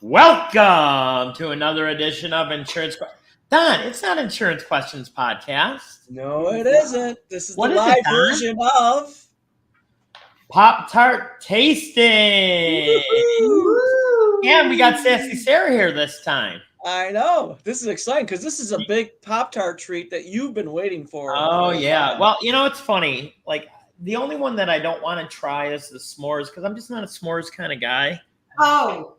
Welcome to another edition of Insurance. Don, it's not Insurance Questions Podcast. No, it isn't. This is What the is it, live Don? version of Pop Tart Tasting. Woo-hoo! And we got Sassy Sarah here this time. I know. This is exciting because this is a big Pop-Tart treat that you've been waiting for. Oh, a yeah. while. Well, it's funny. Like, the only one that I don't want to try is the s'mores because I'm just not a s'mores kind of guy. Oh,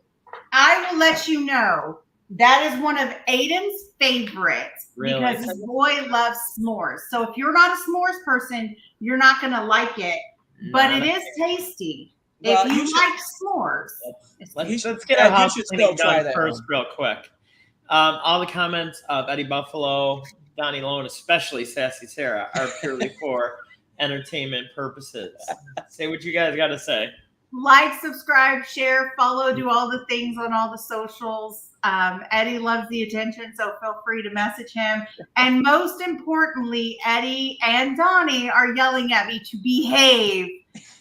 I will let you know. That is one of Aiden's favorites because his boy loves s'mores. So if you're not a s'mores person, you're not going to like it. But it is tasty. Well, if you like s'mores. Let's get our house cleaning done first one. real quick. All the comments of Eddie Buffalo, Donnie Lowe, and especially Sassy Sarah are purely for entertainment purposes. Say what you guys got to say. Like, subscribe, share, follow, do all the things on all the socials. Eddie loves the attention, so feel free to message him. And most importantly, Eddie and Donnie are yelling at me to behave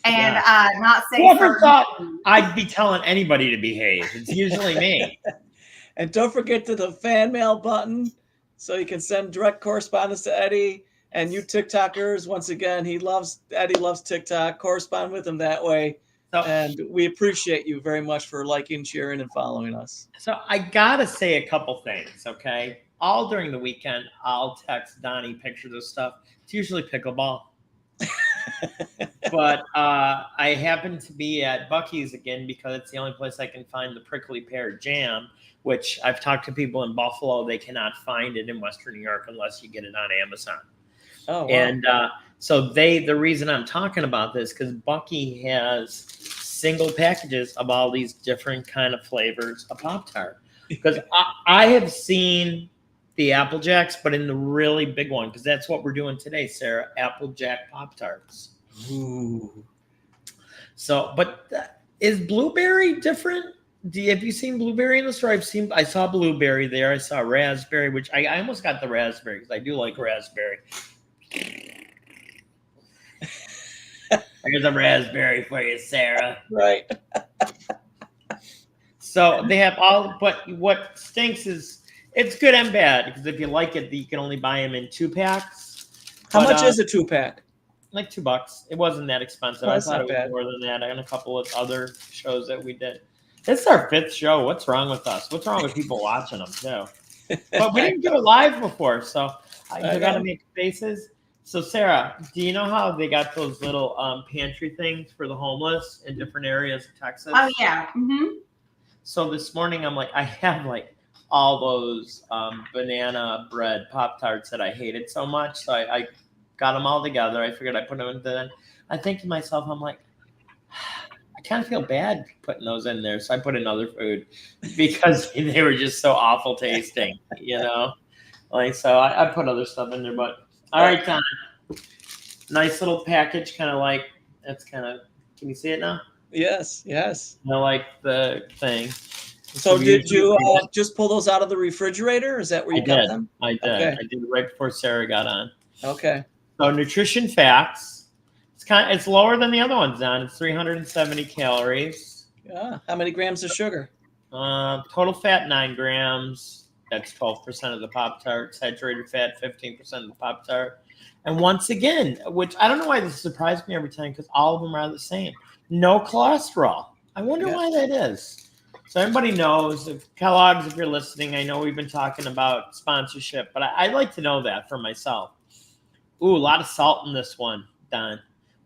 and not say Whoever thought I'd be telling anybody to behave? It's usually me. And don't forget to the fan mail button so you can send direct correspondence to Eddie. And you TikTokers, once again, Eddie loves TikTok. Correspond with him that way. And we appreciate you very much for liking, sharing, and following us. So I got to say a couple things, okay? All during the weekend, I'll text Donnie pictures of stuff. It's usually pickleball. But I happen to be at Buc-ee's again because it's the only place I can find the prickly pear jam, which I've talked to people in Buffalo. They cannot find it in Western New York unless you get it on Amazon. Oh, wow. And so the reason I'm talking about this because Buc-ee has single packages of all these different kind of flavors of Pop-Tart. Because I have seen the Apple Jacks, but in the really big one, because that's what we're doing today, Sarah, Apple Jack Pop-Tarts. Ooh. So, but is blueberry different? Have you seen blueberry in the store? I saw blueberry there. I saw raspberry, which I almost got the raspberry because I do like raspberry. Here's a raspberry for you, Sarah. Right. So they have all, but what stinks is it's good and bad because if you like it, you can only buy them in 2-packs. How much is a 2-pack? Like $2. It wasn't that expensive. Oh, I thought it was bad. more than that on a couple of other shows that we did. This is our 5th show. What's wrong with us? What's wrong with people watching them too? But we didn't do it live before, so I got to make faces. So, Sarah, do you know how they got those little pantry things for the homeless in different areas of Texas? Oh, yeah. Mm-hmm. So this morning, I'm like, I have like all those banana bread Pop-Tarts that I hated so much. So I got them all together. I figured I'd put them in. Then I think to myself, I'm like, I kind of feel bad putting those in there. So I put in other food because they were just so awful tasting, Like, so I put other stuff in there, but all right, Don. Nice little package, kind of like can you see it now? Yes. I like the thing. So did you just pull those out of the refrigerator? Is that where you got them? I did. Okay. I did it right before Sarah got on. Okay. So nutrition facts. It's lower than the other ones, Don. It's 370 calories. Yeah. How many grams of sugar? Total fat 9 grams. That's 12% of the Pop-Tart. Saturated fat 15% of the Pop-Tart. And once again, which I don't know why this surprised me every time because all of them are the same. No cholesterol. I wonder why that is. So everybody knows, if Kellogg's, if you're listening, I know we've been talking about sponsorship, but I'd like to know that for myself. Ooh, a lot of salt in this one, Don.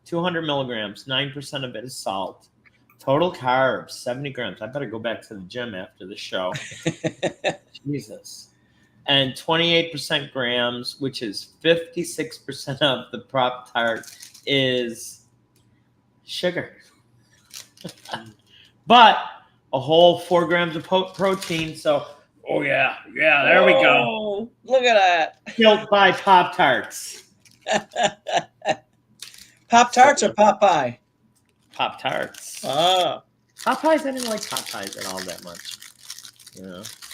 200 milligrams, 9% of it is salt. Total carbs, 70 grams. I better go back to the gym after the show. Jesus. And 28% grams, which is 56% of the Pop-Tart, is sugar. But a whole 4 grams of protein. So, there we go. Look at that. Built by Pop-Tarts. Pop-Tarts or Popeye? Pop-Tarts. Oh. Popeyes, I didn't like Popeyes at all that much.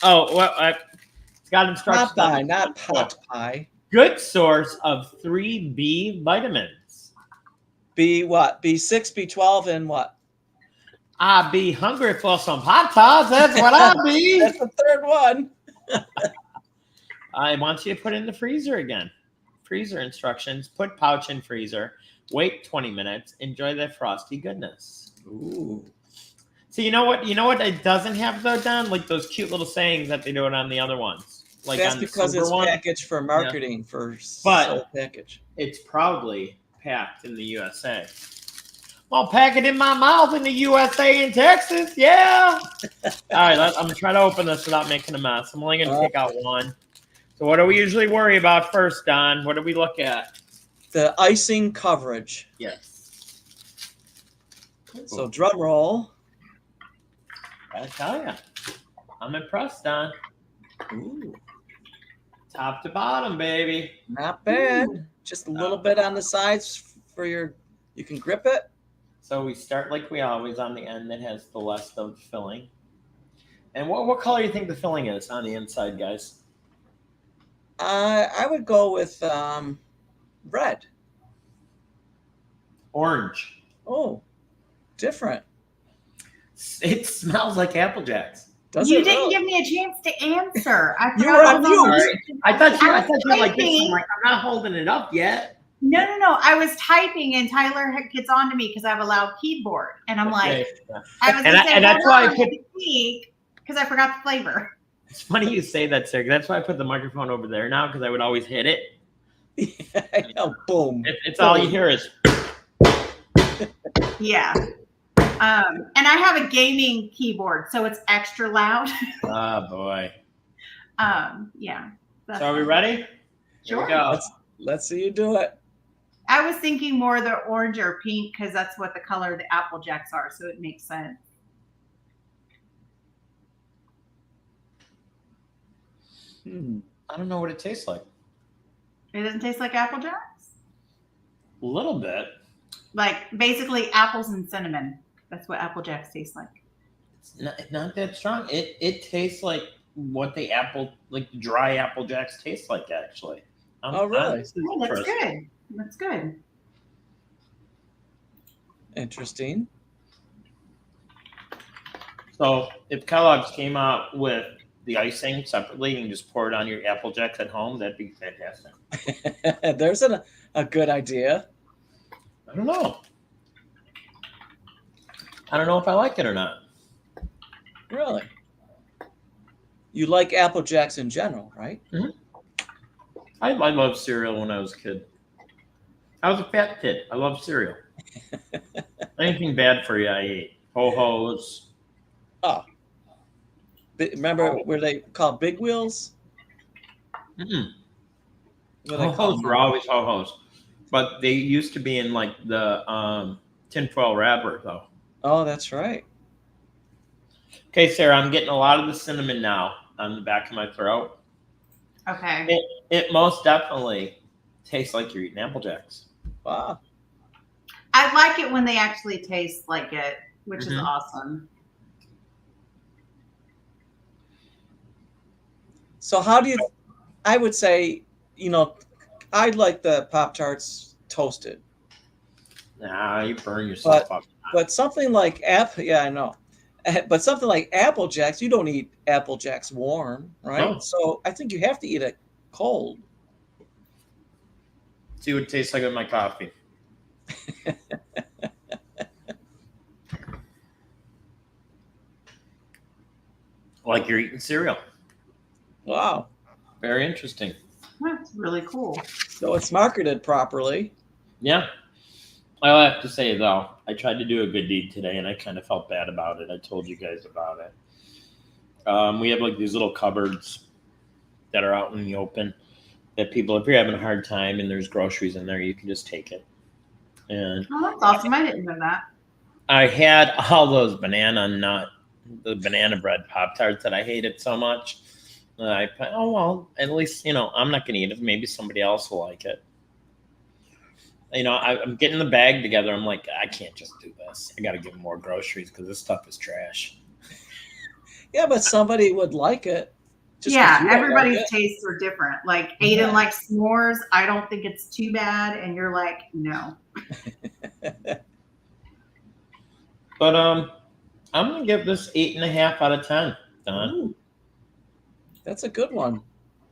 Oh, well, it's got instructions. Popeye, not pot pie. Good source of 3B vitamins. B what? B6, B12, and what? I be hungry for some Pop Tarts. That's what I be. That's the third one. I want you to put it in the freezer again. Freezer instructions: put pouch in freezer. Wait 20 minutes. Enjoy that frosty goodness. Ooh. So you know what? You know what it doesn't have though, Don? Like those cute little sayings that they do it on the other ones. Like That's on the because silver it's one. packaged for marketing for But- sold package. It's proudly packed in the USA. Well, pack it in my mouth in the USA and Texas. Yeah. All right, I'm gonna try to open this without making a mess. I'm only gonna take out one. So what do we usually worry about first, Don? What do we look at? The icing coverage. Yes. So drum roll. I tell you, I'm impressed, Don. Ooh, Top to bottom, baby. not bad. Just a little bit on the sides for you can grip it. So we start like we always on the end that has the less of filling. And what color do you think the filling is on the inside, guys? I would go with red. Orange. Oh, different. It smells like Apple Jacks. Does You it didn't really? give me a chance to answer. I You forgot were I on was mute. on Sorry. I thought you were like this. typing. I'm like, I'm not holding it up yet. No. I was typing and Tyler gets on to me because I have a loud keyboard. And I'm like, Okay. I was And going I- to say, and that's why I put- because I forgot the flavor. It's funny you say that, sir. That's why I put the microphone over there now because I would always hit it. I know, boom. It's all you hear is. Yeah. And I have a gaming keyboard, so it's extra loud. Oh boy. Yeah. So are we ready? Here Sure. we go. Let's see you do it. I was thinking more the orange or pink because that's what the color of the Apple Jacks are, so it makes sense. I don't know what it tastes like. It doesn't taste like Apple Jacks? A little bit. Like basically apples and cinnamon. That's what Apple Jacks taste like. It's not that strong. It tastes like what the dry Apple Jacks taste like, actually. Oh, really? This is Oh, that's interesting. good. That's good. Interesting. So if Kellogg's came out with the icing separately and just pour it on your Apple Jacks at home, that'd be fantastic. There's a good idea. I don't know. I don't know if I like it or not. Really? You like Apple Jacks in general, right? I loved cereal when I was a kid. I was a fat kid. I loved cereal. Anything bad for you, I ate. Ho-Hos. Oh. Remember were they called Big Wheels? Mm-mm. What do they call Ho-Hos them? were always Ho-Hos. But they used to be in like the tinfoil wrapper, though. Oh, that's right. Okay, Sarah, I'm getting a lot of the cinnamon now on the back of my throat. Okay. It most definitely tastes like you're eating Apple Jacks. Wow. I like it when they actually taste like it, which is Mhm. awesome. So how do you I would say, I like the Pop-Tarts toasted. Nah, you burn yourself up. But something like I know. But something like Apple Jacks, you don't eat Apple Jacks warm, right? No. So I think you have to eat it cold. See what it tastes like with my coffee. Like you're eating cereal. Wow. Very interesting. That's really cool. So it's marketed properly. Yeah. I'll have to say, though, I tried to do a good deed today, and I kind of felt bad about it. I told you guys about it. We have like these little cupboards that are out in the open that people, if you're having a hard time and there's groceries in there, you can just take it. And Oh, that's awesome. I didn't know that. I had all those the banana bread Pop-Tarts that I hated so much. I thought, oh, well, at least, I'm not going to eat it. Maybe somebody else will like it. I'm getting the bag together. I'm like, I can't just do this. I got to get more groceries because this stuff is trash. Yeah, but somebody would like it. Just 'cause Yeah, you don't everybody's like it. tastes are different. Like Aiden likes s'mores. I don't think it's too bad, and you're like, no. But I'm gonna give this 8.5 out of 10. Don. Ooh, that's a good one.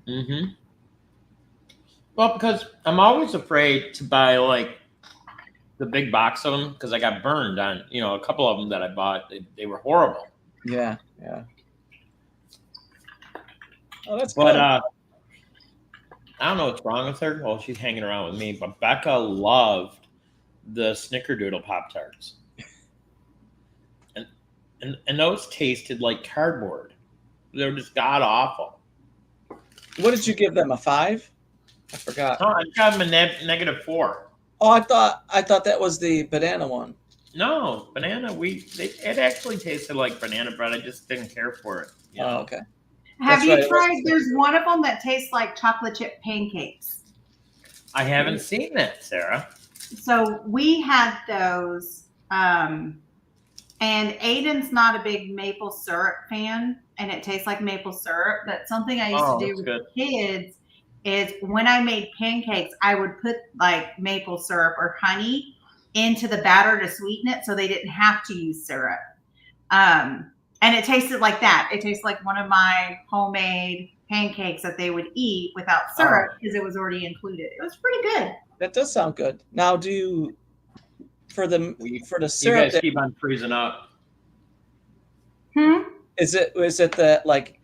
Mm-hmm. Well, because I'm always afraid to buy like the big box of them because I got burned on, a couple of them that I bought. They were horrible. Yeah, yeah. Oh, that's But good. I don't know what's wrong with her. Well, she's hanging around with me. But Becca loved the Snickerdoodle Pop Tarts, and those tasted like cardboard. They were just god awful. What did you give them? A 5? I forgot. No, I got them a -4. Oh, I thought that was the banana one. No, banana. It actually tasted like banana bread. I just didn't care for it. Oh, okay. Have That's you right, it tried? wasn't- There's one of them that tastes like chocolate chip pancakes. I haven't seen that, Sarah. So we had those, and Aiden's not a big maple syrup fan, and it tastes like maple syrup. But something I used to do that's with good. kids is when I made pancakes, I would put like maple syrup or honey into the batter to sweeten it, so they didn't have to use syrup. And it tasted like that. It tastes like one of my homemade pancakes that they would eat without syrup because it was already included. It was pretty good. That does sound good. Now, do you for the You syrup? guys keep on freezing up. Is it the like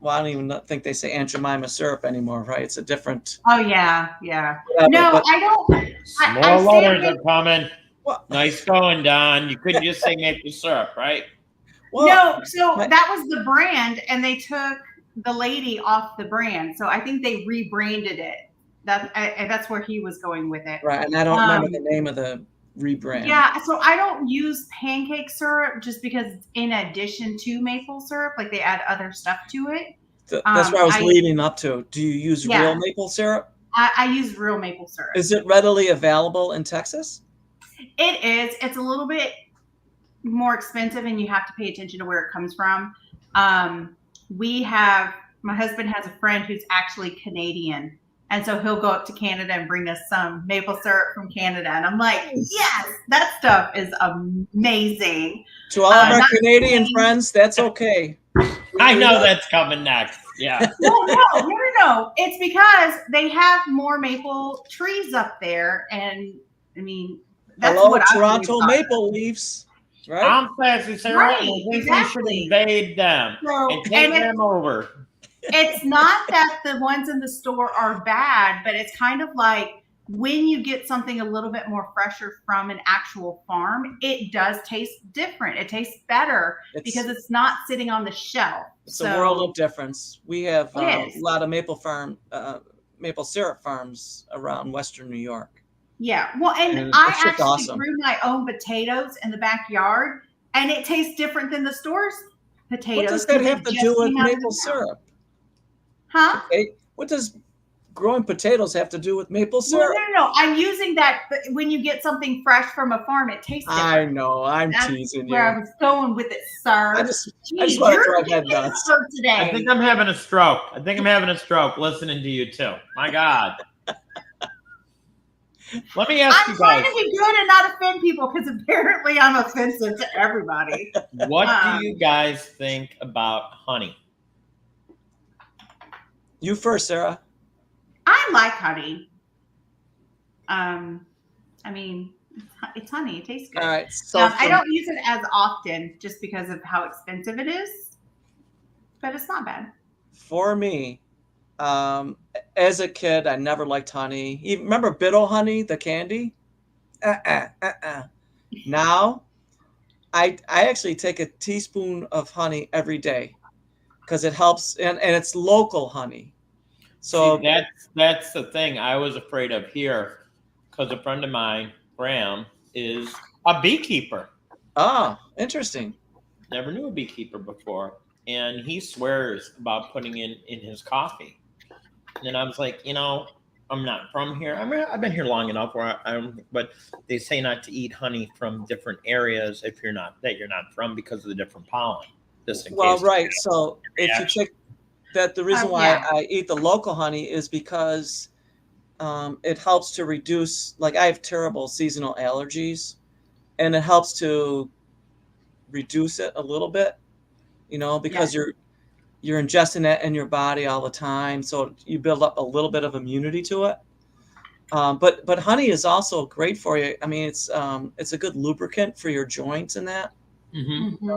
well, I don't even think they say Aunt Jemima syrup anymore, right? It's a different. Oh yeah, yeah. Whatever, No, but- I don't. More letters stand are coming. Well, Nice going, Don. You couldn't just say maple syrup, right? well, no, so my- that was the brand, and they took the lady off the brand. So I think they rebranded it. That's where he was going with it. right, and I don't remember the name of the rebrand. Yeah, so I don't use pancake syrup just because it's in addition to maple syrup, like they add other stuff to it. That's where I was leading up to. Do you use Yeah. real maple syrup? I use real maple syrup. Is it readily available in Texas? It is. It's a little bit more expensive, and you have to pay attention to where it comes from. My husband has a friend who's actually Canadian, and so he'll go up to Canada and bring us some maple syrup from Canada. And I'm like, yes, that stuff is amazing. To all of our not Canadian Canadian. friends, that's okay. I know that's coming next. Yeah. No. It's because they have more maple trees up there, and I mean, that's Hello, what Toronto I Maple Leafs, right? I'm sassy, Sarah. Right, and I think we should exactly. invade them So, and take them over. it's not that the ones in the store are bad, but it's kind of like when you get something a little bit more fresher from an actual farm, it does taste different. It tastes better because it's not sitting on the shelf. It's a world of difference. We have It a is. lot of maple syrup farms around Western New York. Yeah. Well, and And I it's just actually awesome. grew my own potatoes in the backyard, and it tastes different than the store's potatoes. What does that 'cause have it to just do with came out of the maple ground. syrup? Huh? What does growing potatoes have to do with maple Well, syrup? no. I'm using that, but when you get something fresh from a farm, it tastes different. I know. I'm That's teasing where I you. was going with it, sir. I just Jeez, want to you're drive head getting nuts. for today. I think I'm having a stroke. listening to you too. My God. Let me ask I'm you trying guys, to be good and not offend people because apparently I'm offensive to everybody. what do you guys think about honey? You first, Sarah. I like honey. I mean, it's honey. It tastes good. All right. So I don't use it as often just because of how expensive it is, but it's not bad. for me, as a kid, I never liked honey. Even, remember Biddle honey, the candy? Now, I actually take a teaspoon of honey every day because it helps, and it's local honey. So See, that's the thing I was afraid of here, because a friend of mine, Graham, is a beekeeper. interesting. Never knew a beekeeper before, and he swears about putting in his coffee. And I was like, I'm not from here. I mean, I've been here long enough where but they say not to eat honey from different areas if you're not from because of the different pollen. Just in Well, case. right. So if you check that, the reason why yeah. I eat the local honey is because it helps to reduce, like I have terrible seasonal allergies, and it helps to reduce it a little bit, because you're ingesting that in your body all the time, so you build up a little bit of immunity to it. But honey is also great for you. I mean, it's a good lubricant for your joints and that. Mm-hmm.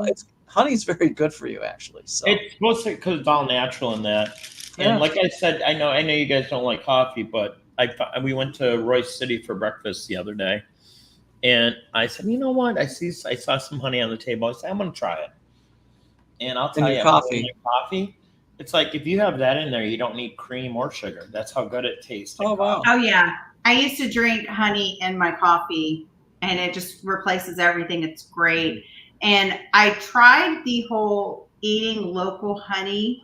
Honey's very good for you, actually. So It's mostly because it's all natural in that. And yeah. like I said, I know you guys don't like coffee, but we went to Royce City for breakfast the other day, and I said, you know what? I saw some honey on the table. I said, I'm gonna try it. And I'll In tell your you, coffee. my coffee, it's like if you have that in there, you don't need cream or sugar. That's how good it tastes. Oh wow. Oh yeah, I used to drink honey in my coffee, and it just replaces everything. It's great. And I tried the whole eating local honey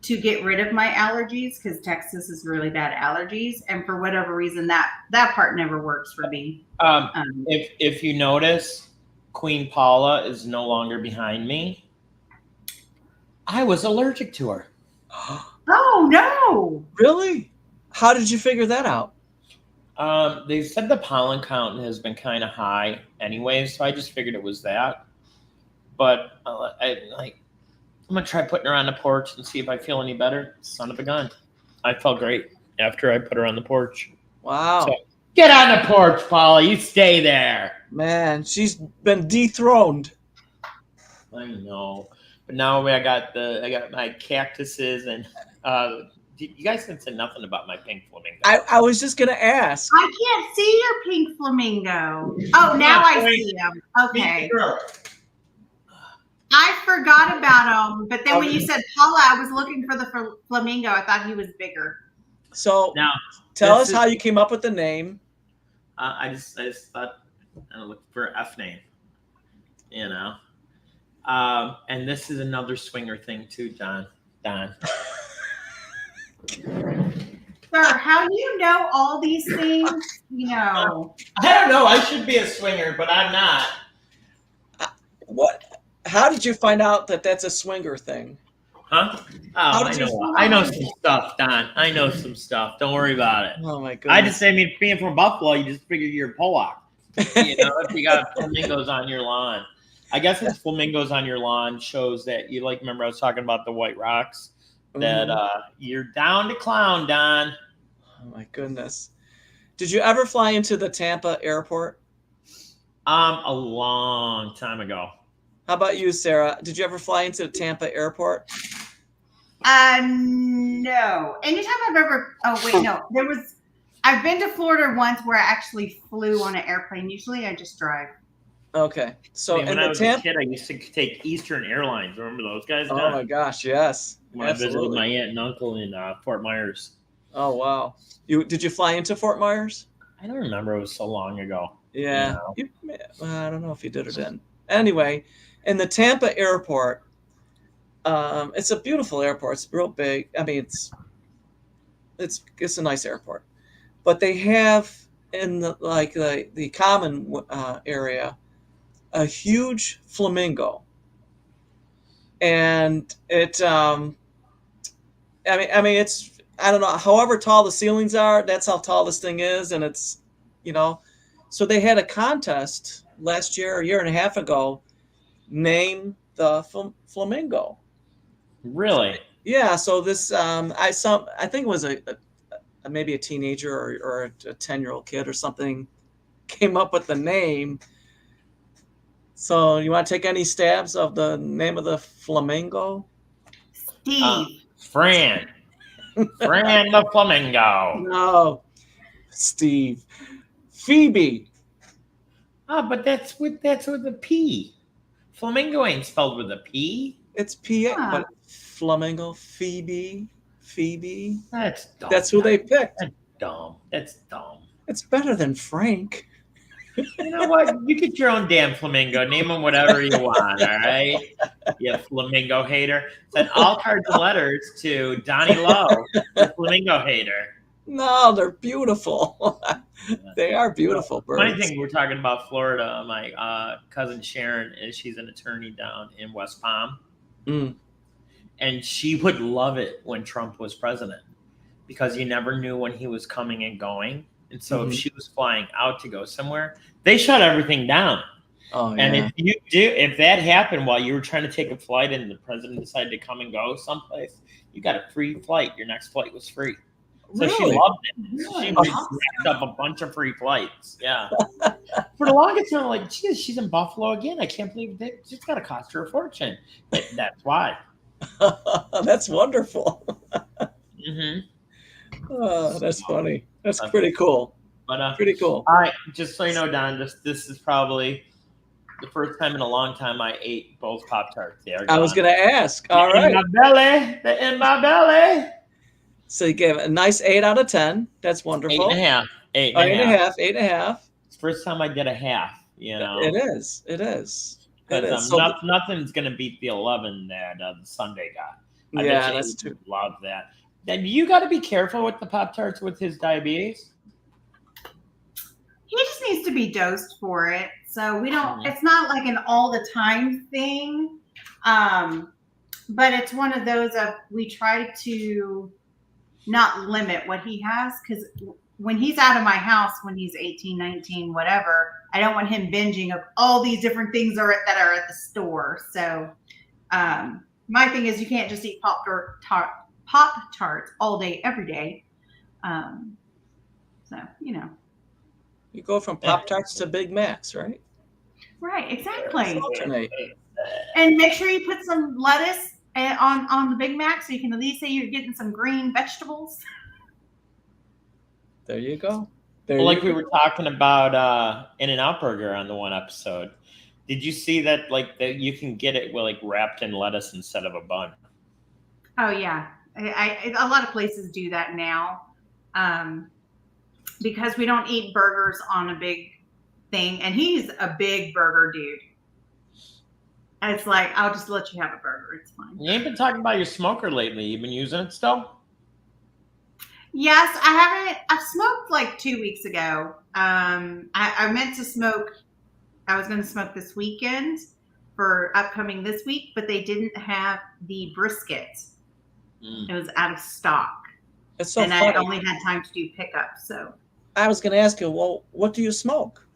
to get rid of my allergies, because Texas is really bad allergies, and for whatever reason that part never works for me. If you notice, Queen Paula is no longer behind me. I was allergic to her. Oh no! Really? How did you figure that out? They said the pollen count has been kind of high anyway, so I just figured it was that. But I'm gonna try putting her on the porch and see if I feel any better. Son of a gun, I felt great after I put her on the porch. Wow. So, get on the porch, Paula. You stay there. Man, she's been dethroned. I know, but now I got my cactuses and you guys didn't say nothing about my pink flamingo. I was just gonna ask. I can't see your pink flamingo. Oh, now I see him. Okay. I forgot about him, but then when you said Paula, I was looking for the flamingo. I thought he was bigger. So now, tell us how you came up with the name. I just thought I looked for an F name, and this is another swinger thing too, Don. Sir, how do you know all these things? I don't know. I should be a swinger, but I'm not. What? How did you find out that that's a swinger thing? Huh? Oh, I know some stuff, Don. I know some stuff. Don't worry about it. Oh my goodness. Being from Buffalo, you just figure you're a Pollock. If you got flamingos on your lawn. I guess it's flamingos on your lawn shows that you remember I was talking about the white rocks, that you're down to clown, Don. Oh my goodness. Did you ever fly into the Tampa airport? A long time ago. How about you, Sarah? Did you ever fly into the Tampa airport? No. Anytime I've ever, I've been to Florida once where I actually flew on an airplane. Usually I just drive. Okay. So when I was a kid, I used to take Eastern Airlines. Remember those guys? Oh my gosh, yes. When I visited my aunt and uncle in Fort Myers. Oh wow. Did you fly into Fort Myers? I don't remember. It was so long ago. Yeah. I don't know if you did or didn't. Anyway, in the Tampa airport, it's a beautiful airport. It's real big. I mean, it's a nice airport, but they have in the common area a huge flamingo, and it. I mean, it's, I don't know. However tall the ceilings are, that's how tall this thing is, and it's, So they had a contest last year, a year and a half ago, name the flamingo. Really? Yeah. So this, I think it was maybe a teenager or a 10-year-old kid or something came up with the name. So you want to take any stabs of the name of the flamingo? Steve. Fran the flamingo. No, Steve. Phoebe. But that's with a P. Flamingo ain't spelled with a P. It's P-A, but flamingo, Phoebe. That's dumb. That's who they picked. That's dumb. It's better than Frank. You know what? You get your own damn flamingo. Name them whatever you want, all right? You flamingo hater. Send all cards and letters to Donnie Lowe, the flamingo hater. No, they're beautiful. They are beautiful birds. Funny thing, we're talking about Florida. My cousin Sharon, she's an attorney down in West Palm. And she would love it when Trump was president because you never knew when he was coming and going. And so if she was flying out to go somewhere, they shut everything down. Oh And yeah. if that happened while you were trying to take a flight and the president decided to come and go someplace, you got a free flight. Your next flight was free. So she Really? loved it. So Really she awesome. racked up a bunch of free flights. Yeah. For the longest time, I'm like, geez, she's in Buffalo again. I can't believe that it's got to cost her a fortune. But that's why. That's wonderful. Mm-hmm. Oh, that's funny. That's Okay. pretty cool. But Pretty cool. all right, just so you know, Don, this is probably the first time in a long time I ate both Pop Tarts. They are I was gone. going to ask. All They're in right. my belly. They're in my belly. So you gave it a nice 8 out of 10. That's wonderful. 8.5. Eight Oh, and a half. 8.5. It's the first time I did a half. You know, It is. It is. It because is. So, nothing's gonna beat the 11 that the Sunday got. I yeah, bet you that's he true. loved that. Then you got to be careful with the Pop Tarts with his diabetes. He just needs to be dosed for it. So we don't, Mhm. it's not like an all the time thing. But it's one of those of we try to not limit what he has, because when he's out of my house, when he's 18, 19, whatever, I don't want him binging of all these different things that are at the store. So my thing is you can't just eat Pop-Tarts all day, every day. So, You go from Pop Tarts to Big Macs, right? right, exactly. Alternate. And make sure you put some lettuce on the Big Mac so you can at least say you're getting some green vegetables. There you go. Well, like we were talking about In-N-Out Burger on the one episode. Did you see that? Like that you can get it with like wrapped in lettuce instead of a bun. Oh yeah, a lot of places do that now, because we don't eat burgers on a big thing, and he's a big burger dude. And it's like, I'll just let you have a burger. It's fine. You ain't been talking about your smoker lately. You've been using it still? Yes, I haven't. I smoked like 2 weeks ago. I meant to smoke. I was going to smoke this weekend for upcoming this week, but they didn't have the brisket. It was out of stock. It's so and funny. I only had time to do pickup. So I was going to ask you, well, what do you smoke?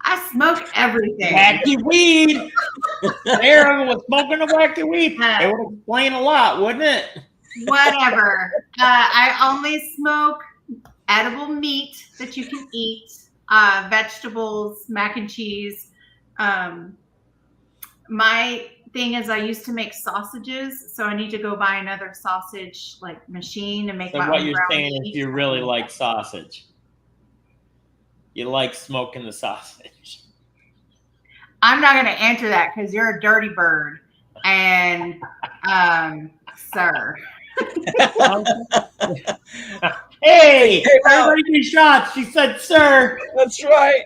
I smoke everything. Wacky weed. Aaron was smoking a wacky weed. It would explain a lot, wouldn't it? Whatever. I only smoke edible meat that you can eat, vegetables, mac and cheese. My thing is I used to make sausages, so I need to go buy another sausage like machine and make So my what own you're ground saying meat. is you really like sausage. You like smoking the sausage. I'm not going to answer that because you're a dirty bird, and sir. Hey, everybody do shots. She said, sir. That's right.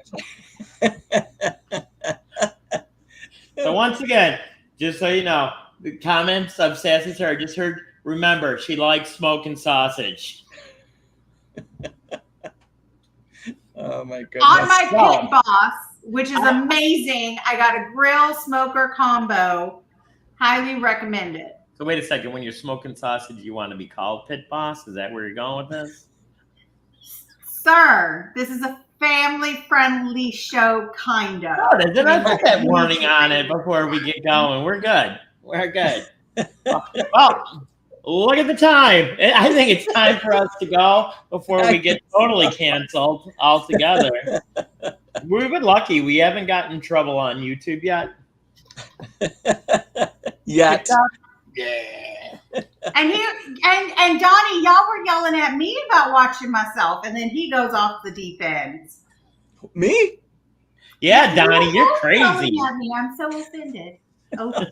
So once again, just so you know, the comments of Sassy Sarah just heard, remember, she likes smoking sausage. Oh my goodness. On my Pit Boss, which is amazing. I got a grill smoker combo. Highly recommend it. So wait a second. When you're smoking sausage, you want to be called Pit Boss? Is that where you're going with this? Sir, this is a family-friendly show, kind of. Oh, did I put that warning on it before we get going? We're good. We're good. Well, look at the time. I think it's time for us to go before we get totally canceled altogether. We've been lucky. We haven't gotten in trouble on YouTube yet. Yet. Yeah. And Donnie, y'all were yelling at me about watching myself, and then he goes off the deep end. Me? Yeah, Donnie, you're crazy. At me. I'm so offended.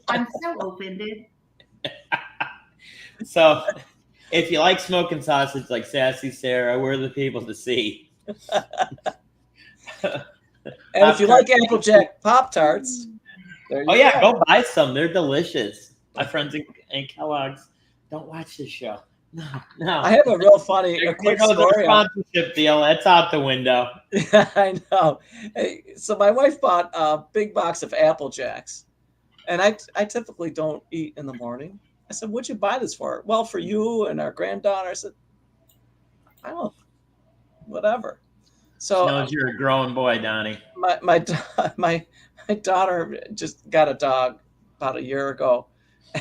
I'm so offended. So, if you like smoking sausage like Sassy Sarah, we're the people to see. And if you like Applejack Pop-Tarts, oh yeah, go buy some. They're delicious. My friends in Kellogg's, don't watch this show. No. I have a real funny, a quick story. The sponsorship deal, that's out the window. I know. Hey, so my wife bought a big box of Apple Jacks, and I typically don't eat in the morning. I said, "What'd you buy this for?" Well, for you and our granddaughter. I said, "I don't, whatever." So she knows you're a growing boy, Donnie. my my daughter just got a dog about a year ago,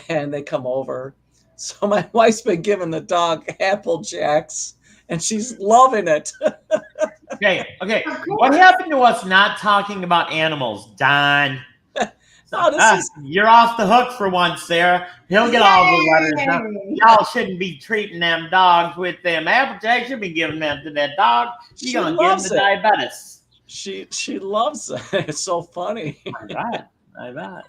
and they come over. So my wife's been giving the dog Apple Jacks, and she's loving it. Okay. Of What course. happened to us not talking about animals, Don? No, this is You're off the hook for once, Sarah. He'll get all the letters. Now, Yay! y'all shouldn't be treating them dogs with them apple jacks. You'll be giving them to that dog. she You're gonna give him loves the it. diabetes. She loves it. It's so funny. I bet.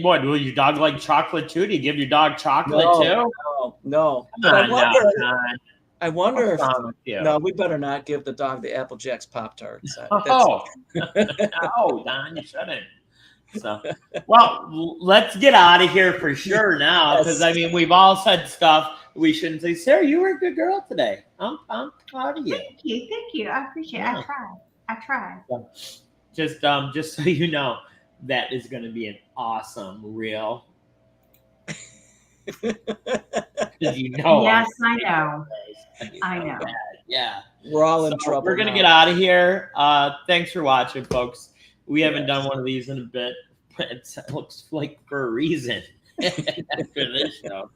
Boy, will your dog like chocolate too? Do you give your dog chocolate too? No. Come But on now, Don. I wonder What's if wrong with you? no, we better not give the dog the Apple Jacks Pop Tarts. Oh, no, Don, you shouldn't. So, well, let's get out of here for sure now, because I mean, we've all said stuff we shouldn't say. Sarah, you were a good girl today. I'm proud of you. Thank you. I appreciate it. Yeah. I tried. Just so you know, that is going to be an awesome reel. You know, Yes, I know. I know. Yeah. We're all in trouble. We're gonna now. get out of here. Thanks for watching, folks. We haven't done one of these in a bit. It looks like for a reason after this show.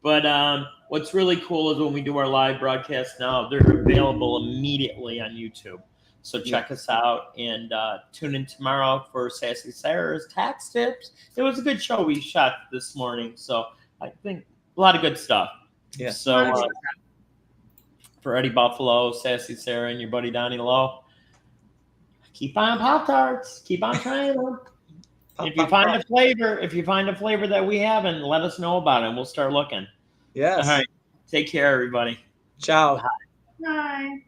But what's really cool is when we do our live broadcasts now, they're available immediately on YouTube. So check us out and tune in tomorrow for Sassy Sarah's tax tips. It was a good show we shot this morning, so I think a lot of good stuff. Yeah. So for Eddie Buffalo, Sassy Sarah, and your buddy Donnie Lowe, keep buying Pop-Tarts. Keep on trying them. If you find a flavor that we haven't, let us know about it, and we'll start looking. Yes. All right. Take care, everybody. Ciao. Bye.